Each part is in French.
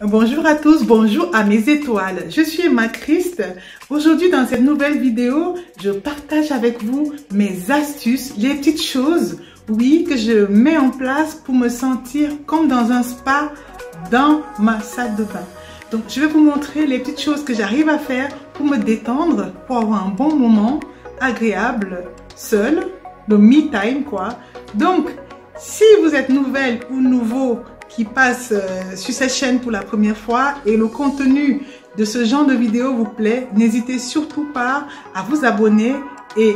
Bonjour à tous, bonjour à mes étoiles. Je suis Emma Christ. Aujourd'hui, dans cette nouvelle vidéo, je partage avec vous mes astuces, les petites choses, oui, que je mets en place pour me sentir comme dans un spa dans ma salle de bain. Donc, je vais vous montrer les petites choses que j'arrive à faire pour me détendre, pour avoir un bon moment agréable, seul, le me time, quoi. Donc, si vous êtes nouvelle ou nouveau qui passe sur cette chaîne pour la première fois et le contenu de ce genre de vidéo vous plaît, n'hésitez surtout pas à vous abonner et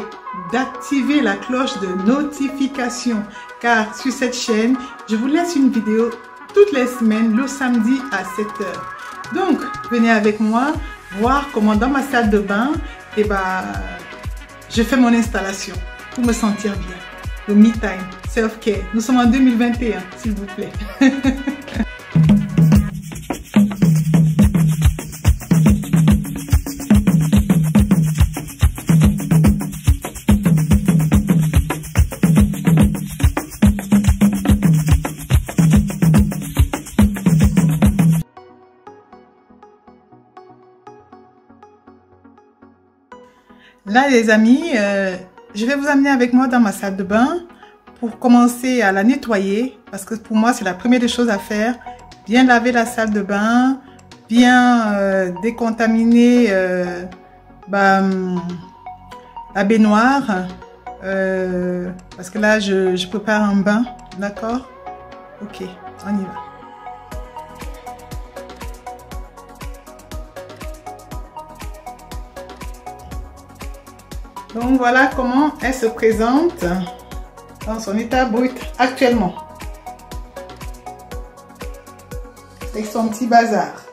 d'activer la cloche de notification, car sur cette chaîne, je vous laisse une vidéo toutes les semaines, le samedi à 7 h. Donc, venez avec moi voir comment dans ma salle de bain, je fais mon installation pour me sentir bien. Le me time, self-care. Nous sommes en 2021, s'il vous plaît. Là, les amis, je vais vous amener avec moi dans ma salle de bain pour commencer à la nettoyer, parce que pour moi, c'est la première des choses à faire. Bien laver la salle de bain, bien décontaminer la baignoire, parce que là, je prépare un bain, d'accord? Ok, on y va. Donc voilà comment elle se présente dans son état brut actuellement. Avec son petit bazar.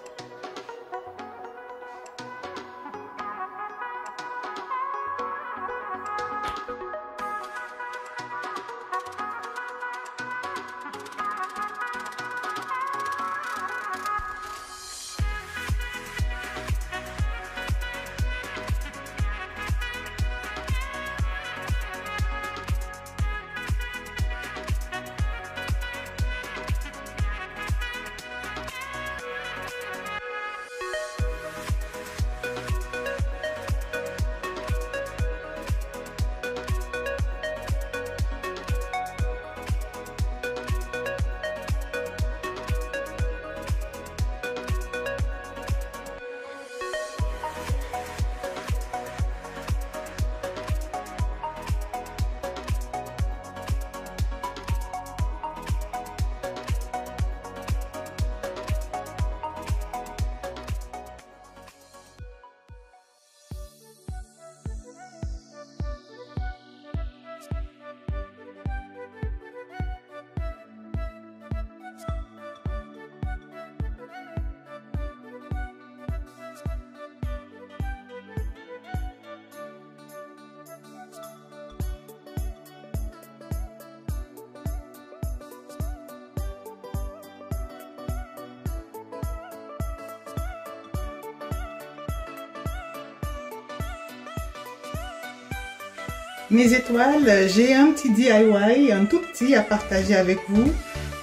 Mes étoiles, j'ai un petit DIY, un tout petit à partager avec vous.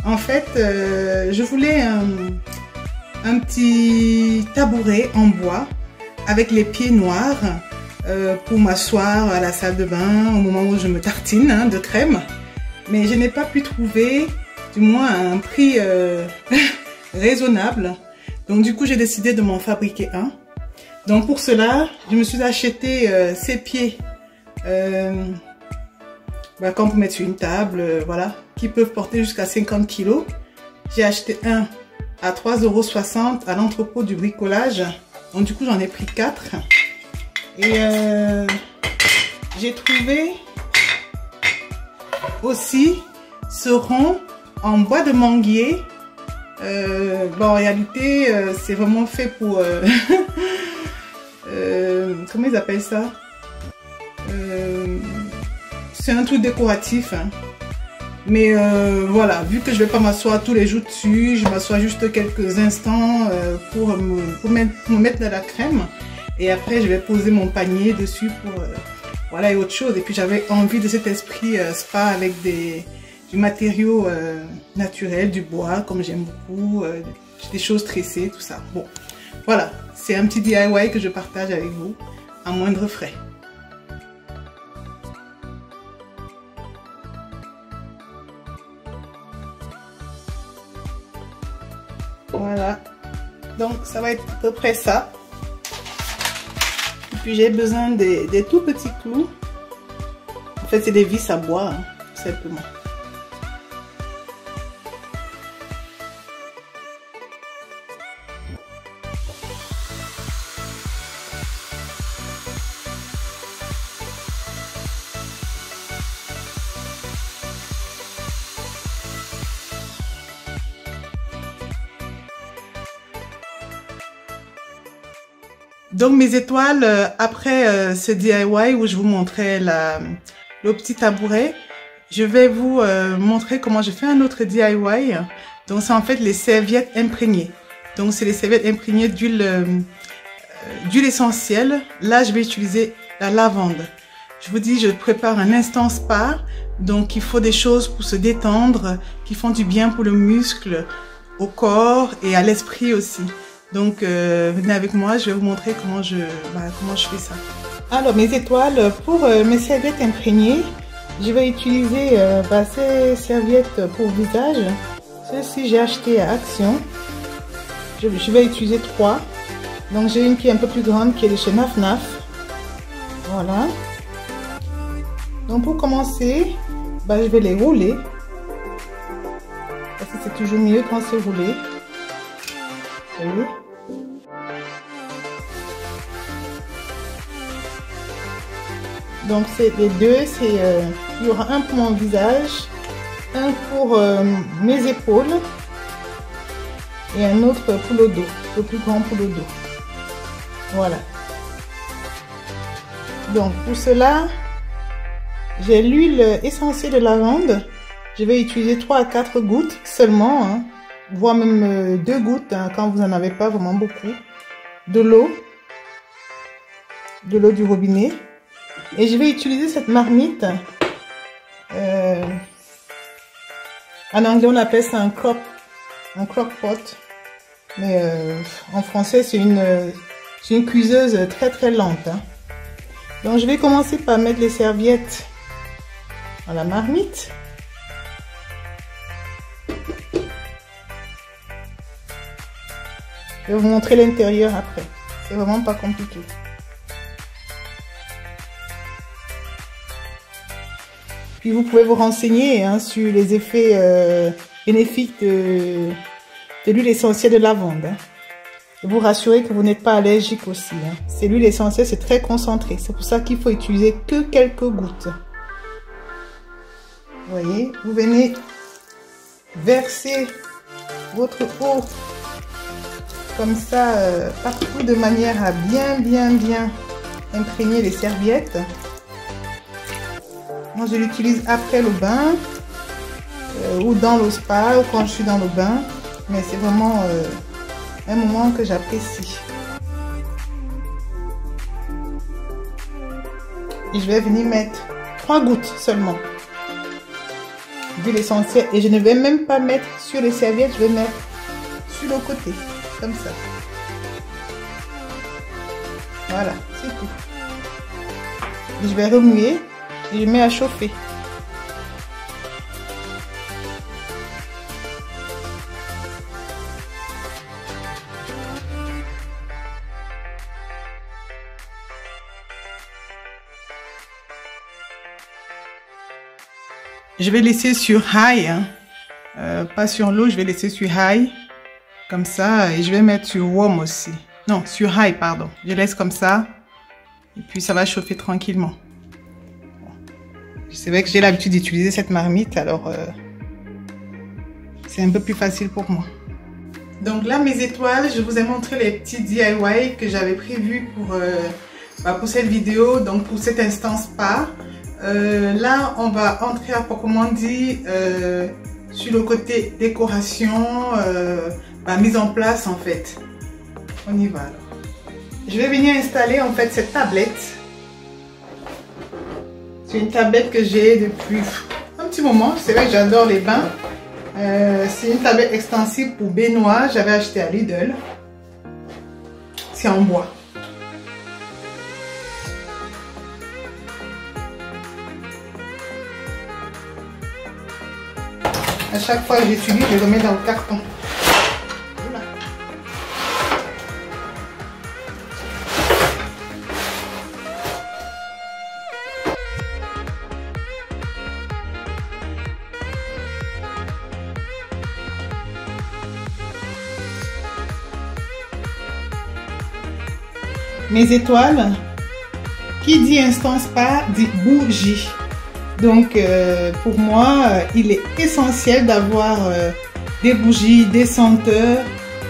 En fait, je voulais un petit tabouret en bois avec les pieds noirs pour m'asseoir à la salle de bain au moment où je me tartine de crème. Mais je n'ai pas pu trouver, du moins à un prix raisonnable. Donc du coup, j'ai décidé de m'en fabriquer un. Donc pour cela, je me suis acheté ces pieds. Comme pour mettre sur une table, voilà, qui peuvent porter jusqu'à 50 kg. J'ai acheté un à 3,60 € à l'entrepôt du bricolage. Donc du coup j'en ai pris 4. Et j'ai trouvé aussi ce rond en bois de manguier. En réalité c'est vraiment fait pour comment ils appellent ça? C'est un truc décoratif, hein. Mais voilà, vu que je vais pas m'asseoir tous les jours dessus, je m'assois juste quelques instants pour me mettre de la crème. Et après, je vais poser mon panier dessus pour voilà, et autre chose. Et puis j'avais envie de cet esprit spa avec du matériau naturel, du bois, comme j'aime beaucoup, des choses tressées, tout ça. Bon, voilà, c'est un petit DIY que je partage avec vous à moindre frais. Voilà, donc ça va être à peu près ça. Et puis j'ai besoin des tout petits clous. En fait, c'est des vis à bois, hein, tout simplement. Donc mes étoiles, après ce DIY où je vous montrais le petit tabouret, je vais vous montrer comment je fais un autre DIY. Donc c'est en fait les serviettes imprégnées. Donc c'est les serviettes imprégnées d'huile essentielle. Là je vais utiliser la lavande. Je vous dis, je prépare un instant spa. Donc il faut des choses pour se détendre, qui font du bien pour le muscle, au corps et à l'esprit aussi. Donc, venez avec moi, je vais vous montrer comment je fais ça. Alors, mes étoiles, pour mes serviettes imprégnées, je vais utiliser ces serviettes pour visage. Celles-ci, j'ai acheté à Action. Je vais utiliser 3. Donc, j'ai une qui est un peu plus grande, qui est de chez Naf Naf. Voilà. Donc, pour commencer, je vais les rouler. Parce que c'est toujours mieux quand c'est roulé. Vous voyez? Donc c'est les deux, il y aura un pour mon visage, un pour mes épaules et un autre pour le dos, le plus grand pour le dos. Voilà. Donc pour cela, j'ai l'huile essentielle de lavande. Je vais utiliser 3 à 4 gouttes seulement, hein, voire même 2 gouttes hein, quand vous n'en avez pas vraiment beaucoup. De l'eau du robinet. Et je vais utiliser cette marmite. En anglais, on appelle ça un crock pot. Mais en français, c'est une cuiseuse très très lente. Hein. Donc, je vais commencer par mettre les serviettes dans la marmite. Je vais vous montrer l'intérieur après. C'est vraiment pas compliqué. Puis vous pouvez vous renseigner hein, sur les effets bénéfiques de l'huile essentielle de lavande. Hein. Et vous rassurer que vous n'êtes pas allergique aussi. Hein. C'est l'huile essentielle, c'est très concentré. C'est pour ça qu'il faut utiliser que quelques gouttes. Vous voyez, vous venez verser votre eau comme ça partout de manière à bien imprégner les serviettes. Moi, je l'utilise après le bain ou dans le spa ou quand je suis dans le bain. Mais c'est vraiment un moment que j'apprécie. Et je vais venir mettre 3 gouttes seulement d'huile essentielle. Et je ne vais même pas mettre sur les serviettes, je vais mettre sur le côté, comme ça. Voilà, c'est tout. Et je vais remuer. Et je mets à chauffer. Je vais laisser sur high, hein. Pas sur low, je vais laisser sur high, comme ça, et je vais mettre sur warm aussi. Non, sur high, pardon. Je laisse comme ça, et puis ça va chauffer tranquillement. C'est vrai que j'ai l'habitude d'utiliser cette marmite, alors c'est un peu plus facile pour moi. Donc là, mes étoiles, je vous ai montré les petits DIY que j'avais prévus pour cette vidéo, donc pour cet instant spa. Là, on va entrer à proprement dit sur le côté décoration, mise en place en fait. On y va alors. Je vais venir installer en fait cette tablette. C'est une tablette que j'ai depuis un petit moment. C'est vrai que j'adore les bains. C'est une tablette extensible pour baignoire. J'avais acheté à Lidl. C'est en bois. À chaque fois que j'utilise, je le mets dans le carton. Voilà. Mes étoiles, qui dit instant spa dit bougie. Donc pour moi, il est essentiel d'avoir des bougies, des senteurs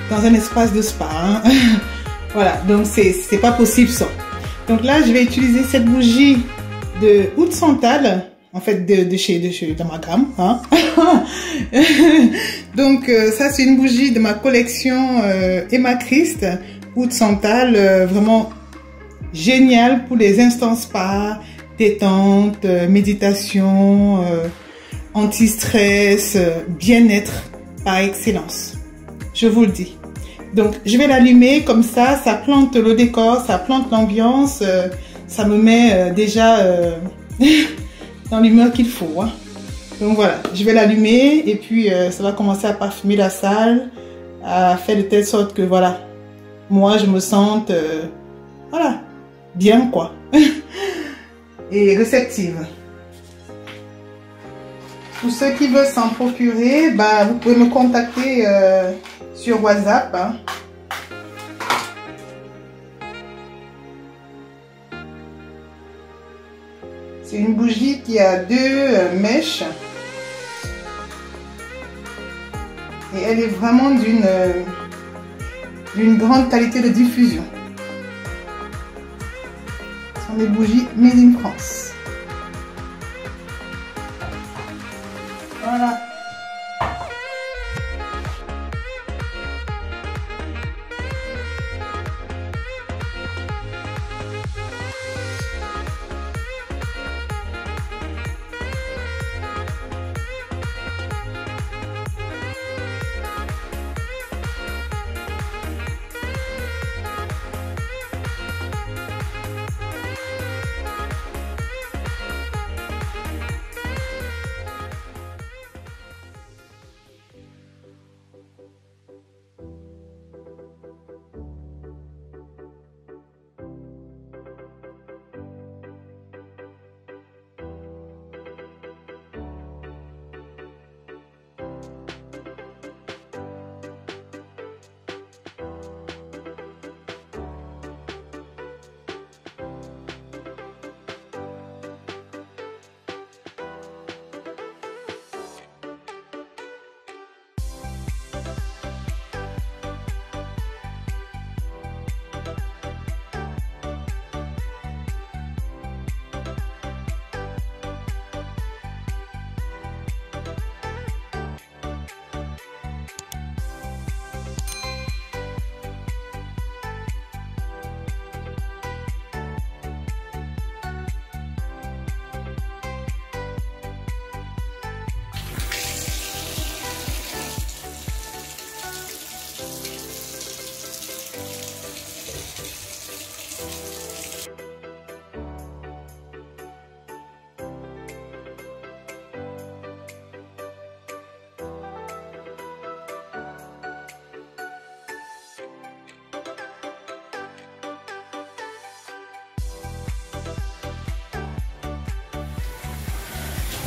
dans un espace de spa. Hein. Voilà, donc c'est pas possible ça. Donc là, je vais utiliser cette bougie de oud santal, en fait de chez dans ma gamme. Hein. Donc ça, c'est une bougie de ma collection Emma Christ. Oud santal, vraiment génial pour les instants spa, détente, méditation, anti-stress, bien-être par excellence. Je vous le dis. Donc je vais l'allumer comme ça plante le décor, ça plante l'ambiance, ça me met déjà dans l'humeur qu'il faut. Hein. Donc voilà, je vais l'allumer et puis ça va commencer à parfumer la salle, à faire de telle sorte que voilà, moi je me sente voilà, bien quoi. Et réceptive. Pour ceux qui veulent s'en procurer, bah, vous pouvez me contacter sur WhatsApp. Hein. C'est une bougie qui a 2 mèches. Et elle est vraiment d'une grande qualité de diffusion. Ce sont des bougies made in France. Voilà.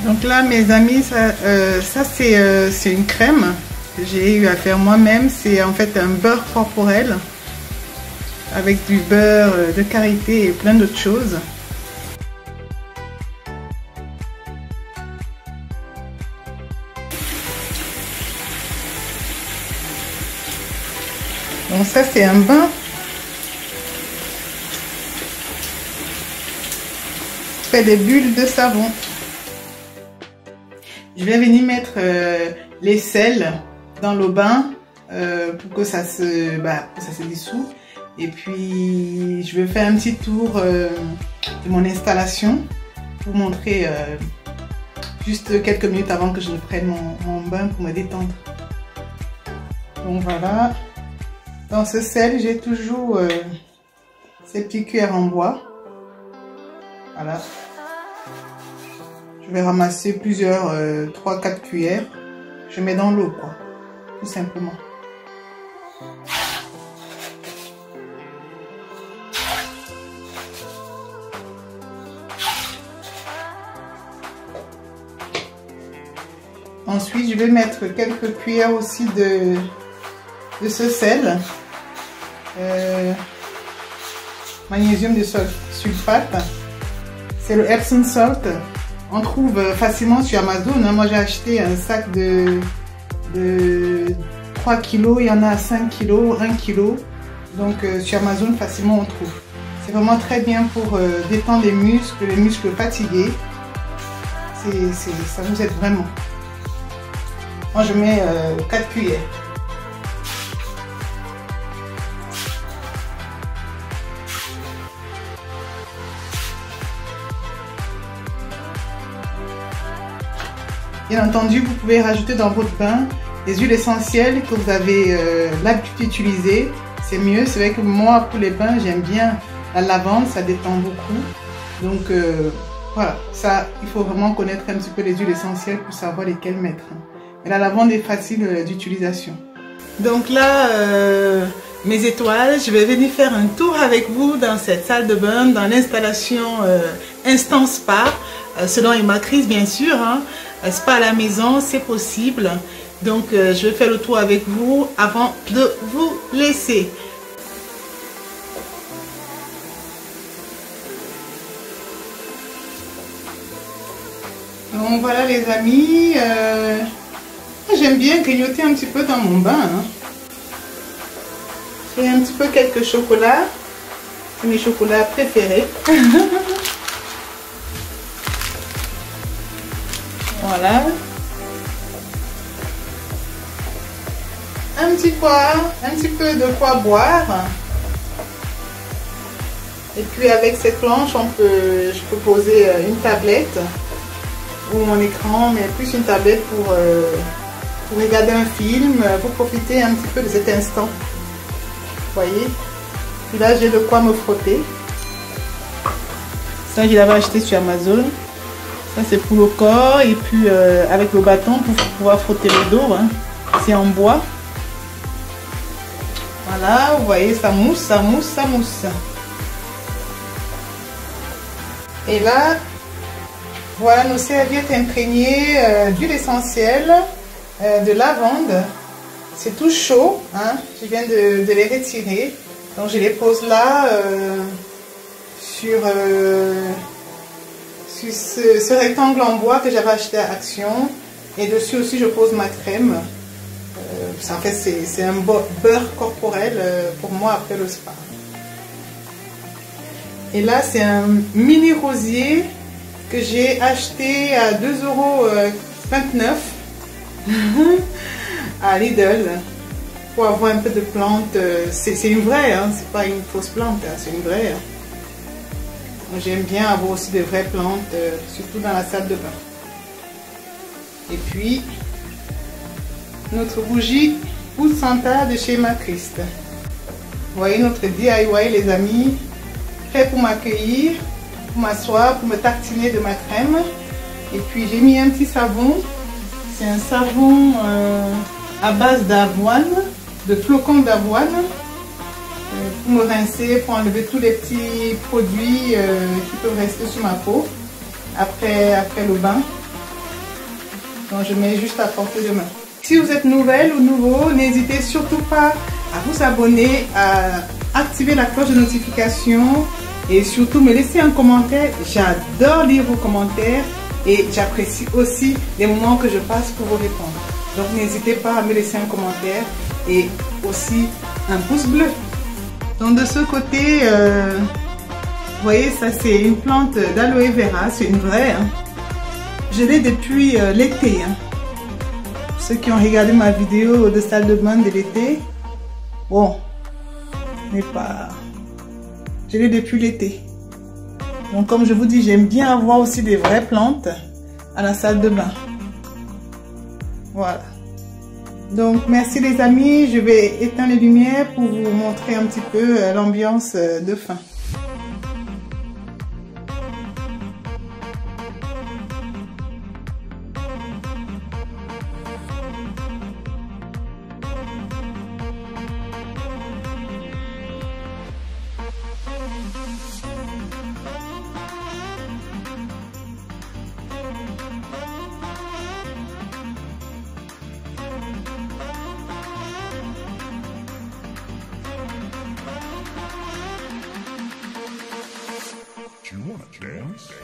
Donc là, mes amis, ça c'est une crème que j'ai eu à faire moi-même. C'est en fait un beurre corporel avec du beurre de karité et plein d'autres choses. Donc ça c'est un bain. Fait des bulles de savon. Je vais venir mettre les sels dans le bain pour que ça se dissout. Et puis je vais faire un petit tour de mon installation pour montrer juste quelques minutes avant que je ne prenne mon bain. bain pour me détendre. Donc voilà. Dans ce sel, j'ai toujours ces petites cuillères en bois. Voilà. Je vais ramasser plusieurs, 3-4 cuillères. Je mets dans l'eau, quoi. Tout simplement. Ensuite, je vais mettre quelques cuillères aussi de ce sel. Magnésium de sulfate. C'est le Epsom salt. On trouve facilement sur Amazon. Moi, j'ai acheté un sac de 3 kg. Il y en a 5 kg, 1 kg. Donc, sur Amazon, facilement, on trouve. C'est vraiment très bien pour détendre les muscles fatigués. Ça vous aide vraiment. Moi, je mets 4 cuillères. Bien entendu, vous pouvez rajouter dans votre bain des huiles essentielles que vous avez l'habitude d'utiliser. C'est mieux. C'est vrai que moi, pour les bains, j'aime bien la lavande. Ça détend beaucoup. Donc, voilà. Ça, il faut vraiment connaître un petit peu les huiles essentielles pour savoir lesquelles mettre. Et la lavande est facile d'utilisation. Donc là, mes étoiles, je vais venir faire un tour avec vous dans cette salle de bain, dans l'installation Instant Spa, selon Emma Chris bien sûr. Hein. Spa à la maison, c'est possible. Donc je vais faire le tour avec vous avant de vous laisser. Donc voilà les amis. J'aime bien grignoter un petit peu dans mon bain. Hein. J'ai un petit peu quelques chocolats. C'est mes chocolats préférés. Voilà. Un petit peu de quoi boire. Et puis avec cette planche, je peux poser une tablette ou mon écran, mais plus une tablette pour regarder un film, pour profiter un petit peu de cet instant. Vous voyez? Puis là, j'ai de quoi me frotter. Ça, je l'avais acheté sur Amazon. Ça, c'est pour le corps. Et puis, avec le bâton pour pouvoir frotter le dos. Hein. C'est en bois. Voilà, vous voyez, ça mousse, ça mousse, ça mousse. Et là, voilà nos serviettes imprégnées d'huile essentielle, de lavande. C'est tout chaud, hein. Je viens de les retirer. Donc je les pose là sur ce rectangle en bois que j'avais acheté à Action. Et dessus aussi je pose ma crème. En fait c'est un beurre corporel pour moi après le spa. Et là c'est un mini rosier que j'ai acheté à 2,29 € à Lidl pour avoir un peu de plantes. C'est une vraie, hein, c'est pas une fausse plante, hein, c'est une vraie. Hein. J'aime bien avoir aussi de vraies plantes, surtout dans la salle de bain. Et puis notre bougie Oud Santa de chez Emma Chris. Vous voyez notre DIY les amis, fait pour m'accueillir, pour m'asseoir, pour me tartiner de ma crème. Et puis j'ai mis un petit savon. C'est un savon à base d'avoine, de flocons d'avoine, pour me rincer, pour enlever tous les petits produits qui peuvent rester sur ma peau après le bain. Donc je mets juste à portée de main. Si vous êtes nouvelle ou nouveau, n'hésitez surtout pas à vous abonner, à activer la cloche de notification et surtout me laisser un commentaire. J'adore lire vos commentaires. Et j'apprécie aussi les moments que je passe pour vous répondre. Donc n'hésitez pas à me laisser un commentaire et aussi un pouce bleu. Donc de ce côté, vous voyez, ça c'est une plante d'aloe vera, c'est une vraie. Hein. Je l'ai depuis l'été. Hein. Ceux qui ont regardé ma vidéo de salle de bain de l'été, bon, mais pas... Je l'ai depuis l'été. Donc comme je vous dis, j'aime bien avoir aussi des vraies plantes à la salle de bain. Voilà. Donc, merci les amis. Je vais éteindre les lumières pour vous montrer un petit peu l'ambiance de fin. Do you want to dance?